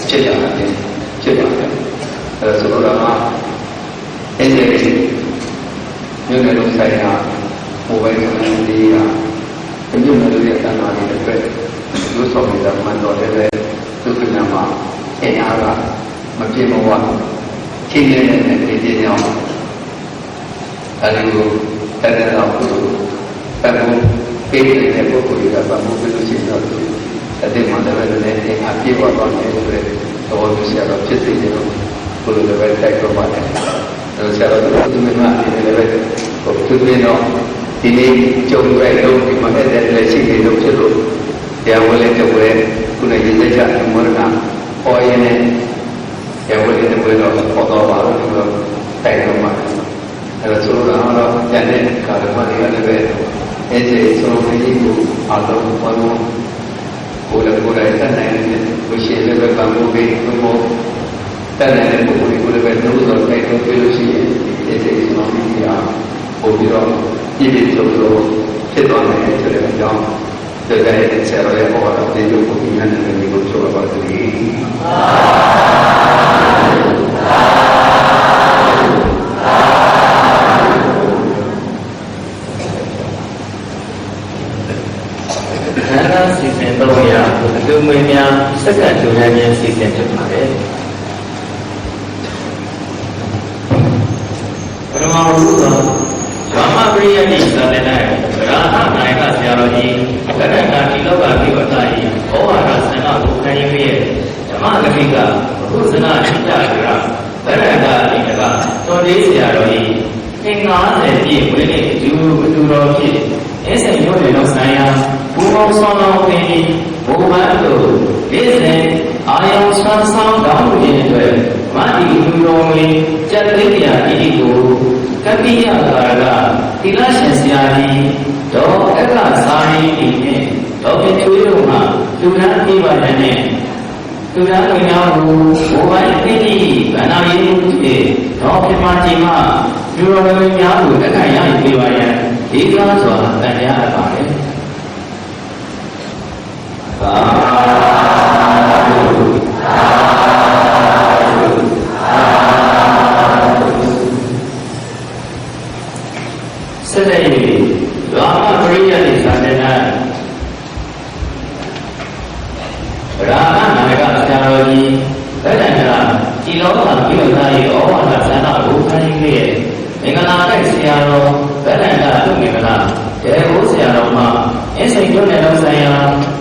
ဖြစ်တာ မပြေမဝချိန်နေတဲ့ဒီပြင်းအောင်အဲဒီကိုတဲ့တော့ပတ်ဖို့ပေးတဲ့ပုဂ္ဂိုလ်တွေကပတ်ဖို့ပြုလို့ရှိတော့အတိတ်မှာလည်းလည်းအပြည့်ဝသွားတယ်ဆိုတဲ့တော်တော်ဆရာတော်ဖြစ်စေတယ်လို့ဘုလိုလည်းပဲတိုက်တော့ပါတယ်ဆရာတော်သူမင်းမအနေနဲ့လည်းဟိုသူပြင်းတော့ဒီနေ့ကြုံရတဲ့လုံးဒီမှာတဲ့လက်ရှိတွေလို့ဖြစ်လို့တရားဝင်တဲ့ဝဲခုနရည်သက်ချမောရဏဟောရင်းနဲ့တရားဝင်တဲ့ဝဲတော့ပေါ်တော့ပါလို့တိုက်တော့ပါတယ်အဲဒါဆိုတော့ကျန်တဲ့ကာလမှာလည်းလည်းပဲအဲ့ဒီဆုံးဖြတ်ကိုအားလုံးဘာလို့ကိုယ်လည်းတတ်နိုင်တယ်ကိုရှိလည်းပဲဘာလို့ပဲဘုံတတ်နိုင်တဲ့ပုဂ္ဂိုလ်ကိုလည်းပဲလို့ဆိုတိုက်တော့ပြလို့ရှိရင်အဲ့ဒီဆုံးဖြတ်အားပို့ပြီးတော့ပြည့်ပြည့်စုံစုံဖြစ်သွားနိုင်တယ်ဆိုတဲ့အကြောင်းတဲ့ဆရာတော်ရဲ့ဟောတာဒီလိုကိုဉာဏ်နဲ့ဒီလိုဆိုတော့ပါတယ်စီစဉ်တော့ရအတူမင်းများစက္ကန့်တူရခြင်းစီစဉ်ဖြစ်ပါတယ်ပရမဝုဒ္ဓဓမ္မပရိယတိသာသနာ့ရာဟနိုင်ကဆရာတော်ကြီးကရဏဒီလောကပိဝတ္တဤဩဝါဒဆန္ဒကိုခံယူရဲ့ဓမ္မဂတိကဘုဇနာအဋ္ဌရာဗရဏဒီကတော်လေးဆရာတော်ကြီးသင်္50ပြည့်ဝင်းနေအတူတော်ဖြစ်အစရုံးတွေတော့ဆိုင်ရာဘူမောဆောင်းတော်ပင်ဒီဘုံမတ်တို့နေ့စဉ်အာယုံဆွမ်းဆောင်တောင်းလို့ခြင်းအတွက်မတိလူတော်ဝင်စက်သိပြာဤကိုကပိယကာရကသီလရှင်ဆရာကြီးဒေါ်အက္ခစာရီဤနှင့်ဒေါ်ပြချွေးတို့မှလူရန်ပြပါတဲ့နဲ့လူရန်ဝင်ရောက်ကိုဘုံမတ်သိတိဗန္နာရေးမှုဖြစ်ဒေါ်ပြမကြီးမှလူတော်ဝင်များကိုအခါရယူပြပါရန်ဒီကားစွာတန်ရာအပ်ပါတယ်သာဓုဆက်လက်၍ဓမ္မပရိယတိသာသနာရာဟနာကဆရာတော်ကြီးဗဒ္ဒန္တရာဒီလောကပြုထား၏ဩဝါဒဆန္ဒကိုခံယူလျက်မင်္ဂလာတိုက်ဆရာတော်ဗဒ္ဒန္တရာသူမင်္ဂလာဒေဟိုဆရာတော်မှာအစိတ်တို့နဲ့တော့ဆိုင်ရာ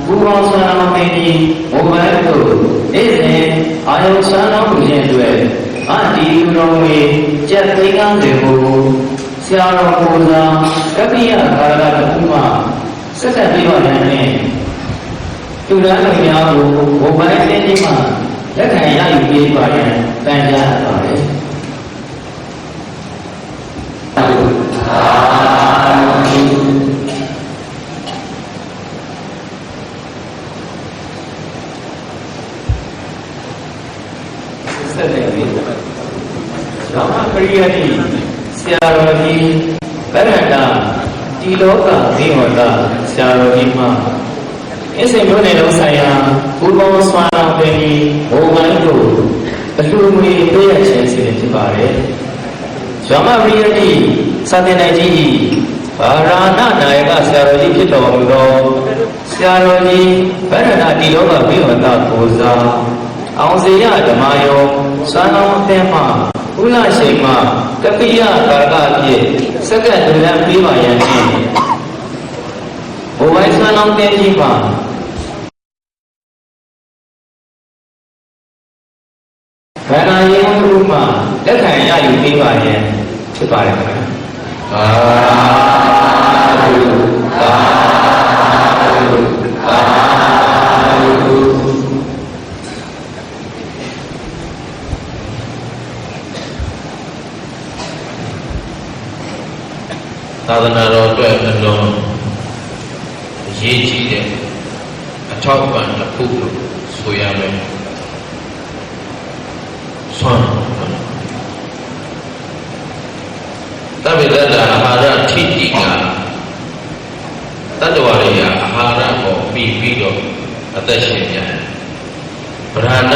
ဘူပေါင်းဆန္ဒမင်းကြီးမိုဘိုင်းတို့နေ့စဉ်အာယုံဆန္ဒမှုခြင်းအတွက်အဒီလူတော်ဝေကြက်သိန်းကားတွေကိုဆရာတော်ကိုယ်စားကပိယကာရကခုမှဆက်ဆက်ပြီးတော့လည်းသူရန်တော်များကိုမိုဘိုင်းတင်းကြီးမှလက်ခံရယူပေးပါရန်တန်ကြားပါတယ်ဓမ္မပရိယတိဆရာတော်ကြီးဗဒ္ဒန္တဒီလောကဇိဝတဆရာတော်ကြီးမှအစိမ်မျိုးနဲ့လုံးဆိုင်ရာဘူပေါင်းဆွမ်းတော်ပင်ကြီးဘုံမိုင်းတို့အလှူငွေပေးရခြင်းစီစဉ်ဖြစ်ပါတယ်ဓမ္မပရိယတိစာသင်နိုင်ကြီးဗာရာဏနာယကဆရာတော်ကြီးဖြစ်တော်မူသောဆရာတော်ကြီးဗဒ္ဒန္တဒီလောကဇိဝတကိုစားအောင်စေရဓမ္မယောဆွမ်းတော်အသင်းမှဥလရှိန်မှကပိယကာရကဖြင့်စက္ကန့်တူရန်ပေးပါရန်ဖြင့်ဘုံဝိုင်းဆွမ်းတော်တင်းကြီးမှဗန္နာယေဝုမှလက်ခံရယူပေးပါရန်ဖြစ်ပါတယ်ခင်ဗျာသာဓုသာဓုသာဓုသာသနာတော်အတွက်အလွန်အရေးကြီးတဲ့အထောက်အပံ့တစ်ခုလို့ဆိုရမယ်။ဆွမ်းသဗ္ဗေတ္တအာဟာရထိတိကတတ္တဝါတွေအာဟာရကိုပြီးတော့အသက်ရှင်ကြတယ်။ဗရဏ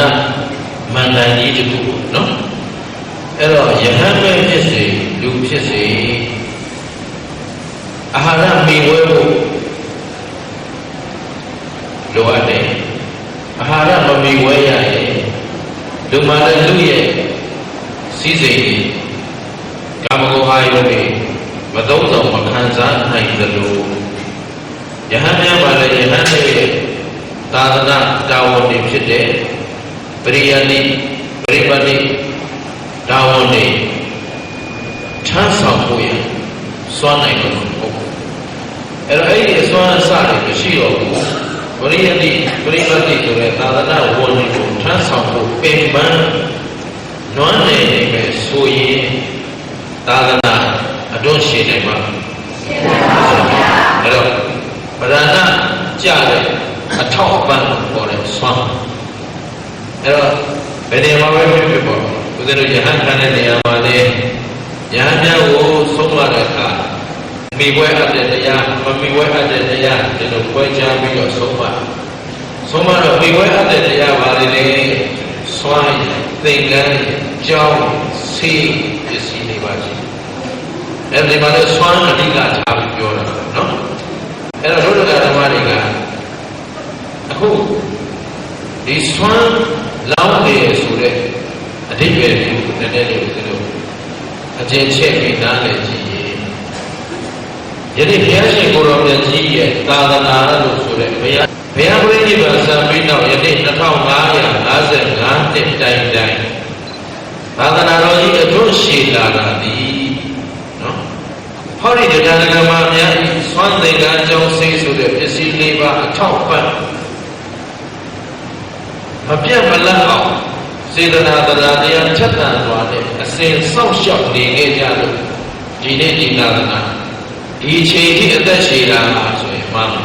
မန္တန်ကြီးတစ်ခုနော်။အဲ့တော့ယဟန်ပဲဖြစ်စေလူဖြစ်စေအာဟာရမိဝဲဖို့လိုအပ်တယ်အာဟာရမမိဝဲရရင် လူမှလည်းလူရဲ့စီးစိမ်ကြီးကာမဂုဏ်အာယုန်တွေမသုံးဆောင်မခံစားနိုင်သလိုယဟန်များပါလည်းယဟန်ရဲ့သာသနာတာဝန်တွေဖြစ်တဲ့ပရိယတိပရိပတ်တိတာဝန်တွေထမ်းဆောင်ဖို့ရစွမ်းနိုင်လို့မဟုတ်ဘူးအဲ့တော့အဲ့ဒီအစွမ်းအစတွေမရှိတော့ဘူးပရိယတိပရိပတ်တိဆိုတဲ့သာသနာဝန်တွေကိုထမ်းဆောင်ဖို့ပင်ပန်းနွမ်းနေနေပဲဆိုရင်သာသနာအတွန်းရှိနေမှာအဲ့တော့ပရဏကြတဲ့အထောက်အပံ့ကိုပေါ်တဲ့ဆွမ်းအဲ့တော့ဘယ်နေရာမှာပဲဖြစ်ပေါ့ဦးဇင်းတို့ယဟန်ခံတဲ့နေရာမှာလေယဟန်များကိုဆုံးမတဲ့အခါမိဘွဲအပ်တဲ့တရားမမိဘွဲအပ်တဲ့တရားဒီလိုခွဲခြားပြီးတော့ဆုံးမတော့မိဘွဲအပ်တဲ့တရားပါလေလေဆွမ်းသင်္ကန်းကြောင်းဆေးပစ္စည်းတွေပါရှိအဲ့ဒီမှာလည်းဆွမ်းအဓိကထားပြီးပြောတာနော်အဲ့တော့ဒုက္ခဓမ္မတွေကအခုဒီဆွမ်းလောင်းနေဆိုတဲ့အဓိပ္ပာယ်ကိုနည်းနည်းလေးဦးဇင်းတို့အကျဉ်းချက်ပြီးနားလည်ကြည့်ရင်ယနေ့ဘုရားရှင်ကိုယ်တော်မြတ်ကြီးရဲ့သာသနာလို့ဆိုတဲ့ဘုရားပရိနိဗ္ဗာန်စံပြီးတော့ယနေ့2555နှစ်တိုင်သာသနာတော်ကြီးအထွတ်ရှည်လာတာဒီနော်ဟောဒီတရားဓမ္မများဆွမ်းသင်္ကန်းကြောင်းစိတ်ဆိုတဲ့ပစ္စည်းလေးပါအထောက်ပံ့မပြတ်မလတ်အောင်စေတနာတရားချက်တန်သွားတဲ့အစဉ်စောင့်ရှောက်နေခဲ့ကြလို့ဒီနေ့ဒီသာသနာဒီချိန်ထိအသက်ရှည်လာမှာဆိုရင်မှန်ပါ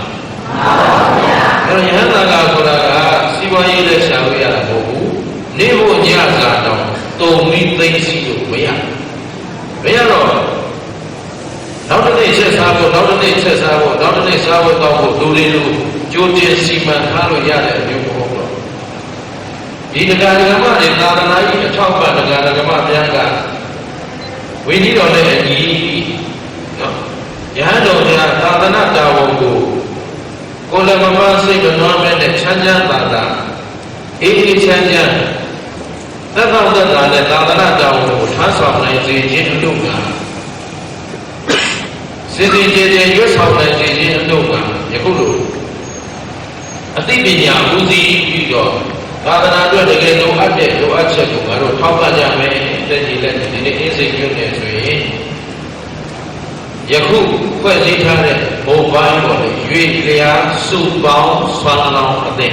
ဗျာအဲ့တော့ယဟန်သာကဆိုတာကစီးပွားရေးလက်ရှာလို့ရတာမဟုတ်ဘူးနေဖို့ညစာတော့တုံပြီးသိသိလို့မရတော့နောက်တစ်နေ့ချက်စားဖို့နောက်တစ်နေ့ချက်စားဖို့နောက်တစ်နေ့စားဖို့တောင်းဖို့လူတွေလိုကြိုတင်စီမံထားလို့ရတဲ့အမျိုးမဟုတ်တော့ဒီတရားဓမ္မတွေသာသနာ့ကြီးအထောက်ပံ့တရားဓမ္မများကဝိနည်းတော်နဲ့အညီနော်ယဟန်တော်ကသာသနာတာဝန်ကိုယ်လည်းမမစိတ်မနှောမဲ့နဲ့ချမ်းချမ်းသာသာအေးအေးချမ်းချမ်းသက်သောသက်သာနဲ့သာသနာတာဝန်ကိုထမ်းဆောင်နိုင်စေခြင်းအလို့ကစေတည်ကြည်ရွတ်ဆောင်နိုင်စေခြင်းအလို့ကယခုလိုအသိပညာဦးစီးပြီးတော့သာသနာအတွက်တကယ်လိုအပ်တဲ့လိုအပ်ချက်ကိုငါတို့ထောက်ပံ့ကြမယ်တဲ့ဒီလက်ဒီနေ့အင်းစိတ်ပြုနေဆိုရင်ယခုဖွဲ့စည်းထားတဲ့ဘုံပိုင်းပေါ်လေရွေလျာစုပေါင်းဆွမ်းလောင်းအသိ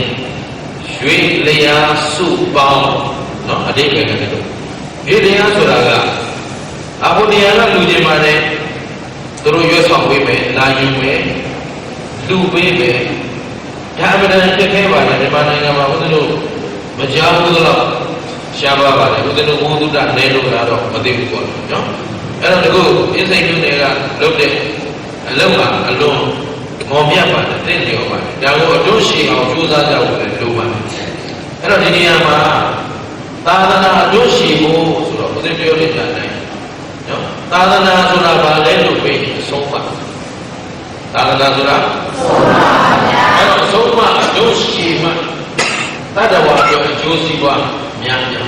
ရွေလျာစုပေါင်းနော်အတိတ်ပဲကတည်းကရွေလျာဆိုတာကအဘုဒ္ဓယာကလူချင်းမှာလည်းသူတို့ရွတ်ဆောင်ပေးမယ်လာယူမယ်လူပေးမယ်ဒါအမှန်တန်ဖြစ်ခဲ့ပါတယ်ဒီမှာနိုင်ငံမှာဦးဇင်းတို့မကြောက်ဘူးတော့ရှားပါပါတယ်ဦးဇင်းတို့ဘုဒ္ဓနဲလို့တော့မသိဘူးပေါ့နော်အဲ့တော့ဒီကိုအင်းစိတ်ပြုတွေကလုပ်တဲ့အလုံးကအလုံးမော်မြတ်ပါတယ်သိလျော်ပါတယ်ဒါကိုအကျိုးရှိအောင်ကြိုးစားကြဖို့လည်းလိုပါတယ်အဲ့တော့ဒီနေရာမှာသာသနာအကျိုးရှိဖို့ဆိုတော့ဦးဇင်းပြောနေကြတယ်နော်သာသနာဆိုတာဘာလဲလို့ပြောရင်အဆုံးပါသာသနာဆိုတာဆုံးပါဗျာအဲ့တော့အဆုံးပါအကျိုးရှိမှတတ္တဝါပြောအကျိုးစီးပွားများများ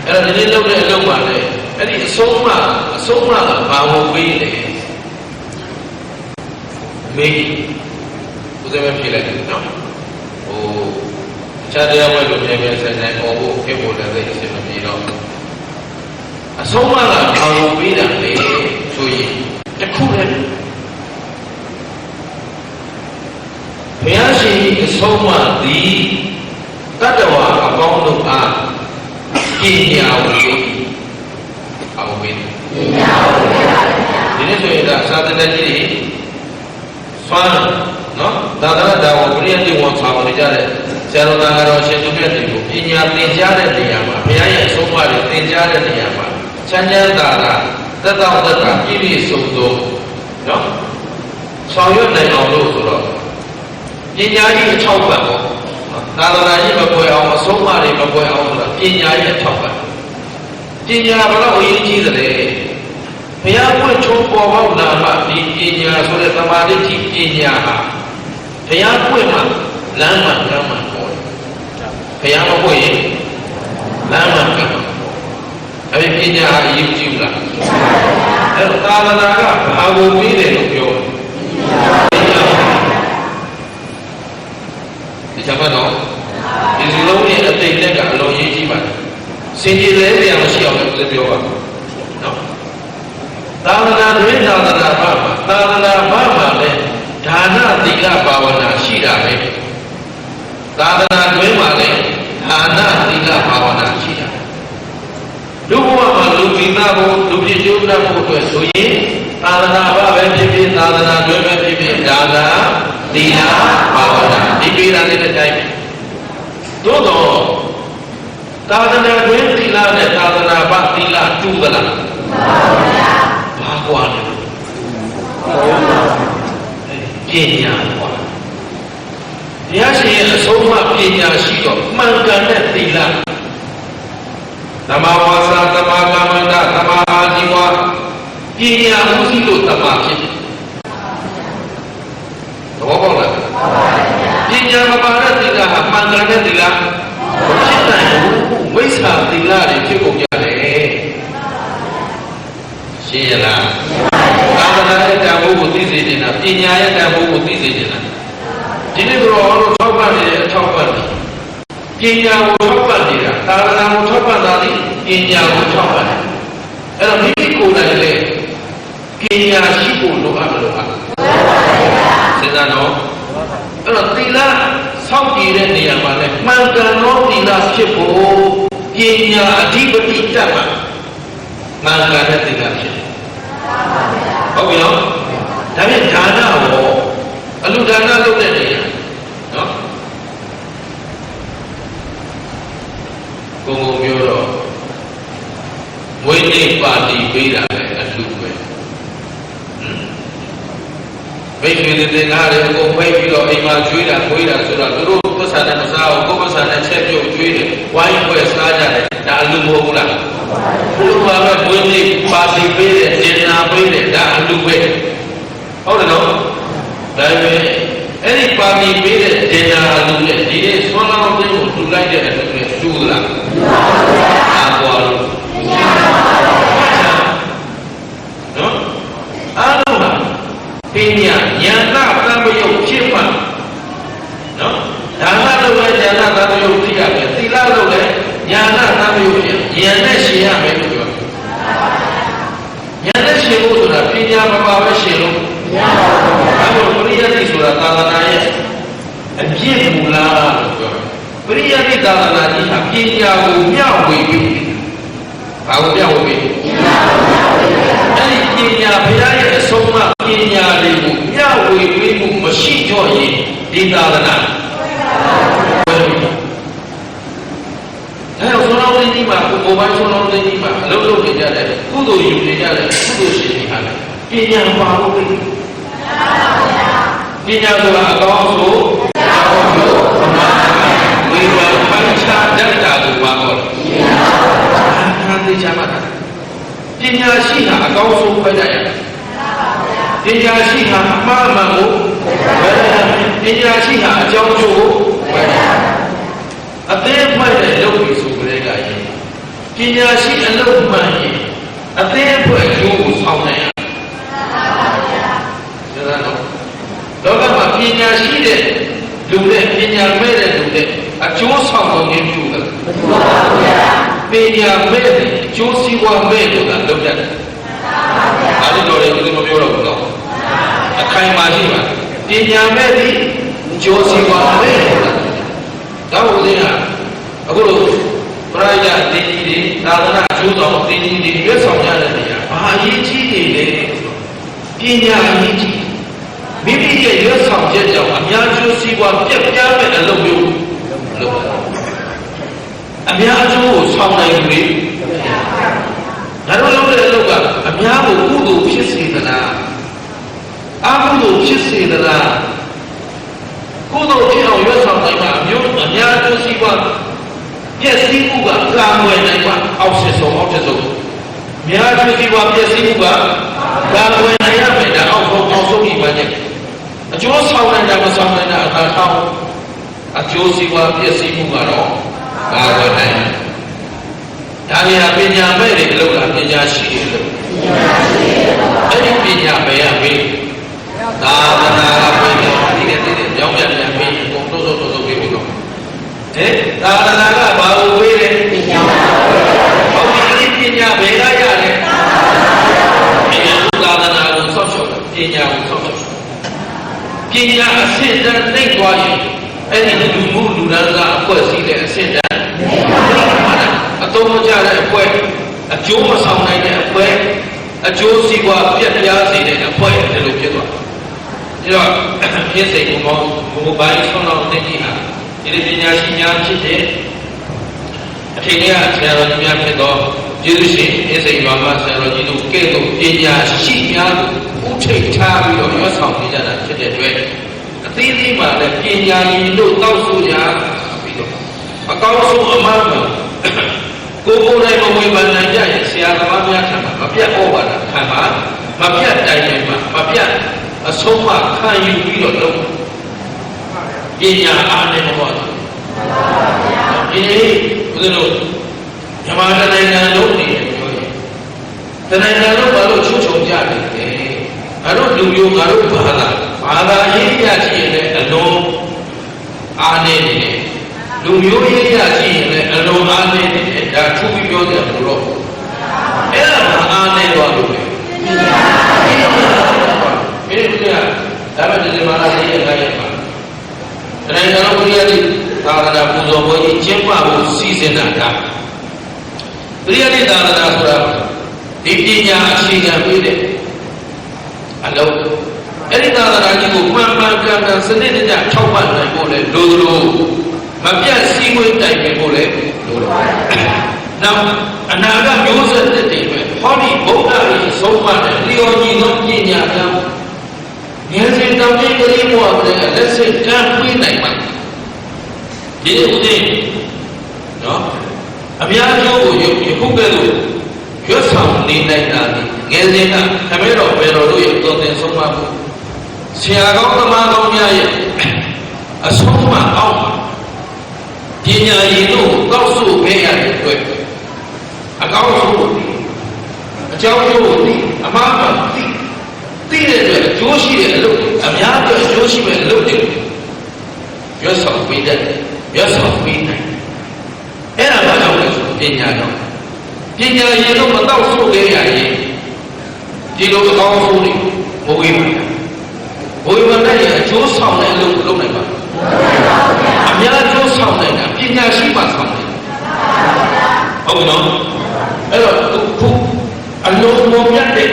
အဲ့တော့ဒီနေ့လုပ်တဲ့အလုပ်ပါလေအဲ့ဒီအဆုံးမကဘာလို့ပေးလဲမေးဦးဇင်းမဖြေလိုက်တယ်နော်ဟိုအခြားတရားဝဲလို့ပြန်ပြန်ဆိုင်ဆိုင်ပေါ်ဖို့ဖြစ်ဖို့လည်းသိအစီအမပြေတော့အဆုံးမကဘာလို့ပေးတာလဲဆိုရင်တခုတည်းဘုရားရှင်အဆုံးမသည်တတ္တဝါအပေါင်းတို့အားပညာဝေအောင်ဝေပညာဝေပါဗျာဒီနေ့ဆိုရင်ဒါသာသနာကြီးဆွမ်းနော်သာသနာတော်ကိုပြည့်စုံအောင်ဆောင်နေကြတဲ့ဆရာတော်ကတော့ရှင်သူမြတ်တွေကိုပညာသင်ကြားတဲ့နေရာမှာဘုရားရဲ့အဆုံးအမတွေသင်ကြားတဲ့နေရာမှာချမ်းချမ်းသာသာသက်သောသက်သာပြည့်ပြည့်စုံစုံနော်ဆောင်ရွက်နိုင်အောင်လို့ဆိုတော့ပညာကြီးအထောက်ပံ့ပေါ့သာသနာကြီးမပွဲအောင်အဆုံးအမတွေမပွဲအောင်ဆိုတာပညာကြီးအထောက်ပံ့ပညာဘယ်တော့အရေးကြီးသလဲဘုရားပွင့်ချုံပေါ်ပေါက်လာမှဒီပညာဆိုတဲ့သမာဓိပညာဟာဘုရားပွင့်မှလမ်းမှပေါ်တယ်ဘုရားမပွင့်ရင် လမ်းမှန်ကအဲ့ဒီပညာအရေးကြီးဘူးလားအဲ့တော့သာသနာကဘာကိုပြီးတယ်လို့ပြောဒီချက်တော့ဒီလိုမျိုးအတိတ်တက်ကအလုံးရေးကြီးပါတယ်စင်ကြယ်လဲတရားမရှိအောင်လည်းပြောပါနော်သာသနာတွင်သာသနာ့ဘာမှာသာသနာ့ဘာမှာလည်းဒါနသီလဘာဝနာရှိတာပဲသာသနာတွင်မှာလည်းဒါနသီလဘာဝနာရှိတာလူဘဝမှာလူပိသဖို့လူပြည့်ကျိုးတတ်ဖို့အတွက်ဆိုရင်သာသနာ့ဘာပဲဖြစ်ဖြစ်သာသနာတွင်ပဲဖြစ်ဖြစ်ဒါနသီလဘာဝနာဒီပေးတာနဲ့တစ်တိုင်းသို့တော့သာသနာတွင်သီလနဲ့သာသနာ့ဘာသီလတူသလားဘာကွာလဲပညာကွာတရားရှင်ရဲ့အဆုံးအမပညာရှိတော့မှန်ကန်တဲ့သီလသမဝါစာသမကမ္မန္တသမအာဇီဝပညာမှုရှိလို့တမဖြစ်တယ်သဘောပေါက်လားပညာမပါတဲ့သီလဟာမှန်ကန်တဲ့သီလမဖြစ်နိုင်ဘူးဝိဇ္ဇာသီလတွေဖြစ်ကုန်ကြတယ်ရှင်းရလားသာသနာရဲ့တန်ဖိုးကိုသိစေချင်တာပညာရဲ့တန်ဖိုးကိုသိစေချင်တာဒီနေ့တော့ထောက်ပံ့နေတဲ့အထောက်ပံ့နေပညာကိုထောက်ပံ့နေတာသာသနာကိုထောက်ပံ့တာဒီပညာကိုထောက်ပံ့တယ်အဲ့တော့မိမိကိုယ်တိုင်လည်းပညာရှိဖို့လိုအပ်မလို့ပါစဉ်းစားတော့အဲ့တော့သီလစောင့်ကြည့်တဲ့နေရာမှာလည်းမှန်ကန်သောသီလဖြစ်ဖို့ပညာအဓိပတိတတ်မှာမှန်ကန်တဲ့သီလဖြစ်တယ်ဟုတ်ပြီနော်ဒါဖြင့်ဒါနရောအလူဒါနလုပ်တဲ့နေရာနော်ကိုယ်မျိုးတော့ဝိနည်းပါတိပေးတာပဲအလူပဲမိတ်ဆွေတွေတင်ကားတယ်ကိုဖိတ်ပြီးတော့အိမ်မှာကျွေးတာခွေးတာဆိုတော့သူတို့ပတ်စံနဲ့မစားဘူးကိုယ်ပတ်စံနဲ့ချက်ပြုတ်ကျွေးတယ်ဝိုင်းခွဲစားကြတယ်ဒါအလူမဟုတ်ဘူးလားဘုရားပဲဝိနည်းပါတိပေးတယ်ဒေနာပေးတယ်ဒါအလူပဲဟုတ်တယ်နော်ဒါပေမဲ့အဲ့ဒီပါတိပေးတဲ့ဒေနာအလူနဲ့ဒီနေ့ဆွမ်းလောင်းတဲ့ကိုတူလိုက်တဲ့အလူနဲ့တူသလားအာကွာလို့နော်အားလုံးကပညာဉာဏ်သံမယုတ်ဖြစ်မှနော်ဒါနလုပ်လဲဉာဏ်သံမယုတ်ဖြစ်ရမယ်သီလလုပ်လဲဉာဏ်သံမယုတ်ဖြစ်ဉာဏ်နဲ့ရှင်ရမယ်လို့ပြောဉာဏ်နဲ့ရှင်ဖို့ဆိုတာပညာမပါပဲရှင်လို့မရပါဘူး။ဒါကြောင့်ပရိယတ်တိဆိုတာသာသနာရဲ့အပြည့်မူလားလို့ပြောတယ်။ပရိယတ်တိသာသနာကြီးဟာပညာကိုမျှဝေပြီးဘာကိုမျှဝေပြီးအဲ့ဒီပညာဘုရားရဲ့အဆုံးအမပညာတွေကိုမျှဝေပြီးမှုမရှိတော့ရင်ဒီသာသနာအဲ့တော့ဆုံးလုံးကြီးမှာကိုယ်ပိုင်ဆုံးလုံးကြီးမှာအလုပ်လုပ်နေကြတယ်ကုသိုလ်ယူနေကြတယ်ကုသိုလ်ရှင်တွေဟာပညာပါလို့ပဲပညာဆိုတာအကောင်းဆုံးဝိဝါပัญชာတတ္တာကိုပါတော့ဒါသိချမှာပညာရှိတာအကောင်းဆုံးပဲကြရတယ်ပညာရှိတာအမှားမှန်ကိုပညာရှိတာအကြောင်းကျိုးကိုအသေးဖွဲ့တဲ့လုပ်ပြီးဆိုကြတဲ့ကရင်ပညာရှိအလုပ်မှန်ရင်အသေးဖွဲ့ကျိုးကိုဆောင်နိုင်လောကမှာပညာရှိတဲ့လူနဲ့ပညာမဲ့တဲ့လူနဲ့အကျိုးဆောင်ကုန်ခြင်းပြုတယ်မတူပါဘူးဗျာပညာမဲ့တဲ့အကျိုးစီးပွားမဲ့လို့ကလုပ်ရတယ်အားလုံးတော်တယ်ဘယ်လိုမပြောတော့ဘူးနော်အခိုင်အမာရှိပါပညာမဲ့သည်အကျိုးစီးပွားမဲ့ဒါဟုတ်သေးလားအခုလိုပရိယတ်တင်ကြီးတွေသာသနာအကျိုးဆောင်တင်ကြီးတွေရွတ်ဆောင်ရတဲ့နေရာဘာအရေးကြီးနေလဲပညာအရေးကြီးမိမိရဲ့ရွတ်ဆောင်ချက်ကြောင့်အများကျိုးစီးပွားပြက်ပြားမဲ့အလုပ်မျိုးလုပ်အများကျိုးကိုဆောင်နိုင်ပြီဒါတော့လုပ်တဲ့အလုပ်ကအများကိုကုသိုလ်ဖြစ်စေသလားအကုသိုလ်ဖြစ်စေသလားကုသိုလ်ဖြစ်အောင်ရွတ်ဆောင်နိုင်မှာအများကျိုးစီးပွားပြည့်စည်မှုကကာမွယ်နိုင်မှာအောက်ဆက်ဆုံးများကျိုးစီးပွားပြည့်စည်မှုကကာမွယ်နိုင်ရမယ်ဒါအောက်ဆုံးဒီပါချက်အကျိုးဆောင်နိုင်တာမဆောင်နိုင်တာအခါထောင်းအကျိုးစီးပွားပြည့်စည်မှုကတော့ကာမွယ်နိုင် ဒါတွေကပညာမဲ့တွေလို့လားပညာရှိတွေလို့အဲ့ဒီပညာပဲရပြီသာသနာ့ပညာဒီကတည်းကကြောင်းပြတယ်ပညာကိုတိုးပြီးတော့ဟဲ့သာသနာကဘာလို့ဝေးလဲပညာဟုတ်ပြီပညာဘယ်ကရတယ်သာသနာကိုဆောက်ရှောက်ပညာကိုဆောက်ရှောက်ပညာအစစ်တမ်းသိသွားရင်အဲ့ဒီလူမှုလူဒန်းစားအဖွဲ့အစည်းတဲ့အစစ်တမ်းအသုံးမကျတဲ့အပွဲအကျိုးမဆောင်နိုင်တဲ့အပွဲအကျိုးစီးပွားပြတ်ပြားစေတဲ့အပွဲဒီလိုဖြစ်သွားတယ်ဒါတော့ဖြစ်စိတ်ဘုံဘိုင်းဆုံးတော့သိကြီးဟာဒီပညာရှိများဖြစ်တဲ့အထင်ကြီးဆရာတော်ကြီးများဖြစ်တော့ယေရှုရှင်အစိမ်ဘာမဆရာတော်ကြီးတို့ကဲ့သို့ပညာရှိများကိုဥထိတ်ထားပြီးတော့ရွတ်ဆောင်နေကြတာဖြစ်တဲ့အတွက်အသေးသေးမှလည်းပညာရည်လို့တောက်ဆိုကြပြီးတော့အကောင်းဆုံးအမှန်မှန်ကိုယ်တိုင်မဝေဖန်နိုင်ကြရင်ဆရာသမားများထံမှာမပြတ်ဩဝါဒခံပါမပြတ်တိုင်တိုင်မှာမပြတ်အဆုံးအမခံယူပြီးတော့လုပ်ပညာအားနဲ့ဟောတယ်ဒီနေ့ဘုရားတို့မြန်မာနိုင်ငံလုံးနေတယ်ပြောရင်တနိုင်ငံလုံးဘာလို့ချွတ်ချုံကြတယ်လဲငါတို့လူမျိုးငါတို့ဘာသာရေးရရှိရင်လည်းအလုံးအားနေတယ်လူမျိုးရေးရရှိရင်လည်းအလုံးအားနေတယ်ဒါထူပြီးပြောတယ်ဘုရားအဲ့ဒါအားနေတော့လို့လေဒီလိုကဒါပဲဒီမှာလည်းရေးရခိုင်းရပါတနိုင်ငံလုံးဘုရားကြီးသာသနာပူဇော်ပွဲကြီးကျင်းပဖို့စီစဉ်တာကပရိယတိသာသနာဆိုတာဒီပညာအခြေခံပေးတဲ့အလုံးအဲ့ဒီသာသနာကြီးကိုမှန်မှန်ကန်ကန်စနစ်တကျထောက်ပံ့နိုင်ဖို့လေလိုလိုမပြတ်စည်းဝေးတိုင်ပင်ဖို့လေလိုလိုနောက်အနာဂတ်မျိုးဆက်တဲ့တွေပဲဟောဒီဗုဒ္ဓရဲ့ဆုံးမတဲ့လျော်ညီသောပညာများဉာဏ်စဉ်တောင်းတကလေးဘဝတဲ့လက်စိတ်ကမ်းပေးနိုင်မှာဒီလိုဦးသိနော်အများကျိုးကိုယခုကဲ့သို့ရွတ်ဆောင်နေနိုင်တာဒီငယ်စဉ်ကခမဲတော်ဘယ်တော်တို့ရဲ့တော်တင်ဆုံးမမှုဆရာကောင်းသမားကောင်းများရဲ့အဆုံးအမအောက်ပညာရည်တို့တောက်ဆိုပေးရတဲ့အတွက်အကောင်းဆုံးကိုအကြောင်းကျိုးကိုအမှားမှသိတဲ့အတွက်အကျိုးရှိတဲ့အလုပ်အများအတွက်အကျိုးရှိမဲ့အလုပ်တွေရွတ်ဆောင်ပေးတဲ့ရွတ်ဆောင်ပေးနိုင်အဲ့ဒါဘာကြောင့်လဲဆိုပညာကြောင့်ပညာရည်လို့မတော့ဆိုခဲ့ရရင်ဒီလိုအကောင်းဆုံးတွေမဝေးဘူးဘုရားနဲ့အကျိုးဆောင်တဲ့အလုပ်လုပ်နိုင်ပါအများကျိုးဆောင်နိုင်တာပညာရှိမှဆောင်တယ်ဟုတ်ကဲ့နော်အဲ့တော့ခုအလုံးစုံပြတ်တဲ့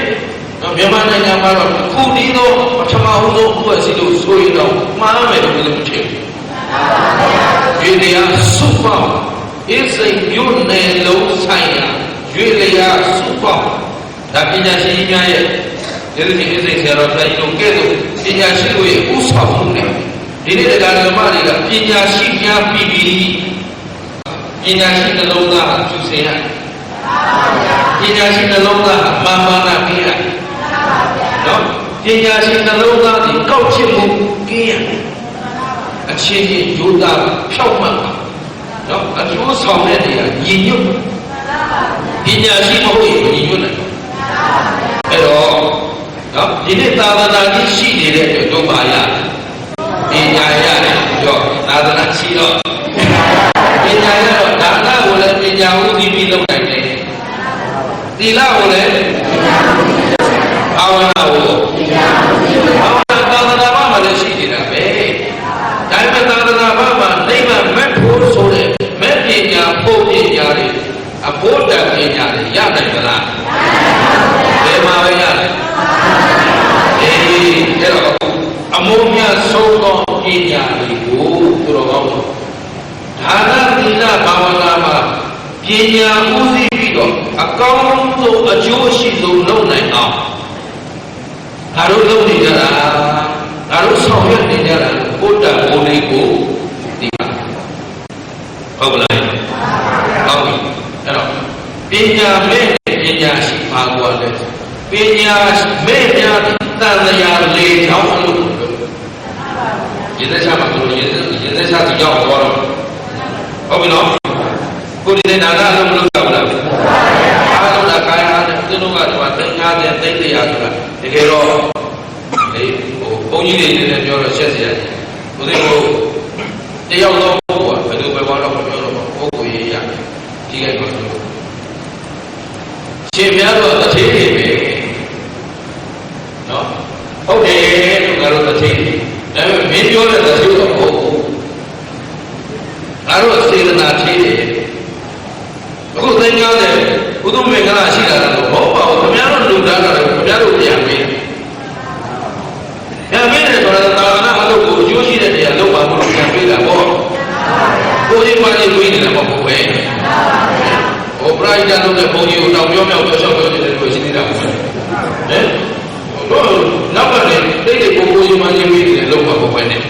မြန်မာနိုင်ငံမှာတော့ခုဒီတော့ပထမဦးဆုံးအဖွဲ့အစည်းလို့ဆိုရင်တော့မှားမယ်လို့လည်းမထင်ဘူးဒီတရားစုပေါင်းအစိမ်မြို့နယ်လုံးဆိုင်ရာရွေလျာစုပေါင်းဒါပညာရှင်များရဲ့ဒီလိုအစိမ်ဆရာတော်တိုင်းတို့ကဲ့သို့ပညာရှိတို့ရဲ့ဥဆောင်မှုနဲ့ဒီနေ့တရားဓမ္မတွေကပညာရှိများပြီးပညာရှိနှလုံးသားကျူစင်ရပညာရှိနှလုံးသားမာမာနာပြရနော်ပညာရှိနှလုံးသားဒီကောက်ချစ်မှုကင်းရအချင်းချင်းယူသားဖြောက်မှတ်နော်အကျိုးဆောင်တဲ့နေရာညီညွတ်ပညာရှိမဟုတ်ရင်ညီညွတ်နိုင်အဲ့တော့နော်ဒီနေ့သာသနာကြီးရှိနေတဲ့အတွက်တို့ပါရပညာရတယ်ပြောသာသနာရှိတော့ပညာရတော့ဒါနကိုလည်းပညာဥသိပြီးလုပ်နိုင်တယ်သီလကိုလည်းဘာဝနာကိုဘာဝနာသာသနာမှာလည်းရှိနေတာပဲဒါပေမဲ့သာသနာမှာနိဗ္ဗာန်မဲ့ဖို့ဆိုတဲ့မဲ့ပညာဖို့ပညာတွေအဖို့တန်ပညာတွေရနိုင်မလားဘယ်မှာပဲရတယ်အေးအဲ့တော့အမုန်းများဆုံးသောပညာတွေကိုသူတော်ကောင်းဒါနသီလဘာဝနာမှာပညာဥသိပြီးတော့အကောင်းဆုံးအကျိုးရှိဆုံးလုပ်နိုင်အောင်ဒါတို့လုပ်နေကြတာဒါတို့ဆောင်ရွက်နေကြတာဘုဒ္ဓဘုံလေးကိုဒီမှာဟုတ်လားဟုတ်ပြီအဲ့တော့ပညာမဲ့ပညာရှိပါကွာလဲပညာမဲ့များတန်တရားလေချောင်းအလုပ်လုပ်ရေသက်ချမှာဆိုရေသက်ချစီကြောင်းဟောတော့ဟုတ်ပြီနော်ကိုဒီနဲ့ဒါနအလုပ်မလုပ်တော့ဘူးလား လို့ပြန်ပြီးပြန်ပြီးတယ်ဆိုတော့သာသနာအလုပ်ကိုအကျိုးရှိတဲ့တရားလုပ်ပါဖို့ပြန်ပြီးတာပေါ့ကိုယ်ကြီးမှလည်းဝေးနေတာမဟုတ်ပဲဟိုပရိသတ်လုပ်တဲ့ဘုန်းကြီးကိုတောင်ပြောမြောက်ပြောလျှောက်ပြောနေတယ်လို့ရှိနေတာပေါ့ဟမ်တော့နောက်ကနေတိတ်တိတ်ကိုယ်ကြီးမှလည်းဝေးနေတယ်လုပ်ပါဖို့ပဲနဲ့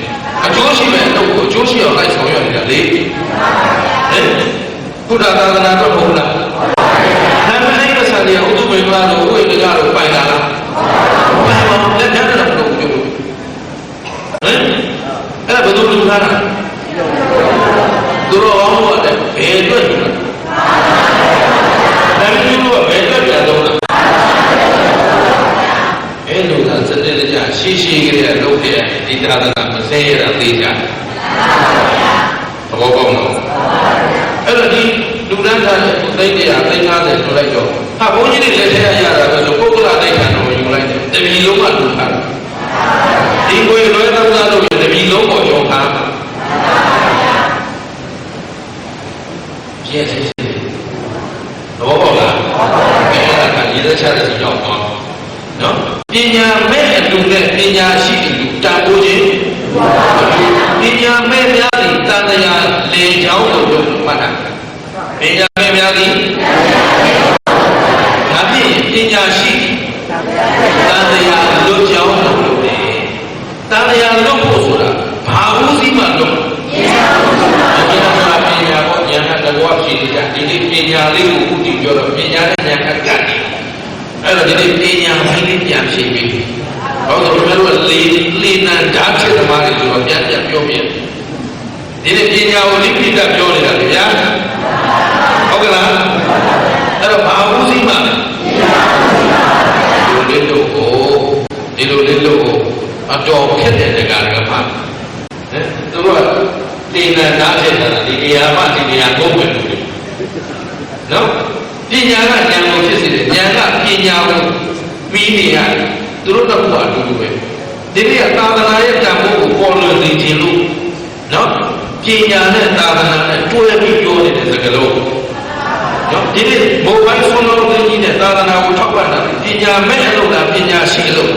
အကျိုးရှိမဲ့အလုပ်ကိုအကျိုးရှိအောင်လိုက်ဆောင်ရွက်နေတာလေဟမ်ဘုရားသာသနာတော့မဟုတ်လားနာမည်နဲ့ဆက်ရဥဒ္ဓမေမလားလို့ဝိတ္တကြလို့ပိုင်လာလားပိုင်ပါလက်ထပ်တော့မလုပ်ဘူးဟမ်အဲ့ဒါဘယ်သူလူထားတာသူတော်ကောင်းတို့ကလည်းဘယ်အတွက်လဲနာမည်တို့ကဘယ်အတွက်ပြန်တော့လဲအဲ့လိုသာစတဲ့ကြရှိရှိကလေးကလုပ်ခဲ့ဒီသာသနာမစဲရတာသိကြသဘောပေါက်လားအဲ့တော့ဒီလူတန်းစားတဲ့သိန်း100သိန်း50ဆိုလိုက်တော့ဟာဘုန်းကြီးတွေလက်ထက်ရတာပဲဆိုပုဂ္ဂလတိုက်ခံတော်ယူလိုက်တယ်တပည့်လုံးကလူထားဒီကိုယ်လွဲသုံးစားလို့တပည့်လုံးပေါ်ကျော်ထားပြည့်စုံသဘောပေါက်လားအဲ့ဒါကရည်သက်ချတဲ့စီရောက်သွားနော်ပညာမဲ့အလူနဲ့ပညာရှိအလူတန်ဖိုးခြင်းပညာမဲ့များသည့်တန်တရားလေချောင်းတို့ကိုမှတ်တာပညာမဲ့များသည့်ဒါဖြင့်ပညာရှိတန်တရားလွတ်ချောင်းတို့လို့လေတန်တရားလွတ်ဖို့ဆိုတာဘာဦးစီးမှလွတ်ပညာဆိုတာပညာပေါ့ဉာဏ်ကတကွာရှိနေကြဒီနေ့ပညာလေးကိုဥတည်ပြောတော့ပညာနဲ့ဉာဏ်ကကတ်နေအဲ့တော့ဒီနေ့ပညာပိုင်းလေးပြန်ဖြည့်ပြီးဘာလို့လဲတို့ကလေနံဓာတ်ဖြစ်သမားတွေဆိုတော့ပြန်ပြောပြဒီနေ့ပညာကိုလိပိတပြောနေတာဗျာဟုတ်ကလားအဲ့တော့ဘာဦးစီးမှလဲဒီလိုလေးလို့အတော်ခက်တဲ့တရားကမှသူတို့ကလေနံဓာတ်ဖြစ်တာဒီတရားမှဒီတရားကိုဝင်လို့နော်ပညာကဉာဏ်ကိုဖြစ်စေတယ်ဉာဏ်ကပညာကိုပြီးနေရတယ်သူတို့တော့ဘာအတူတူပဲဒီနေ့ကသာသနာရဲ့တန်ဖိုးကိုပေါ်လွင်စေခြင်းလို့နော်ပညာနဲ့သာသနာနဲ့တွဲပြီးပြောနေတဲ့စကားလုံးနော်ဒီနေ့မိုဘိုင်းဖုန်းလုံးကြီးနဲ့သာသနာကိုထောက်ပံ့တာပညာမဲ့အလုပ်လားပညာရှိအလုပ်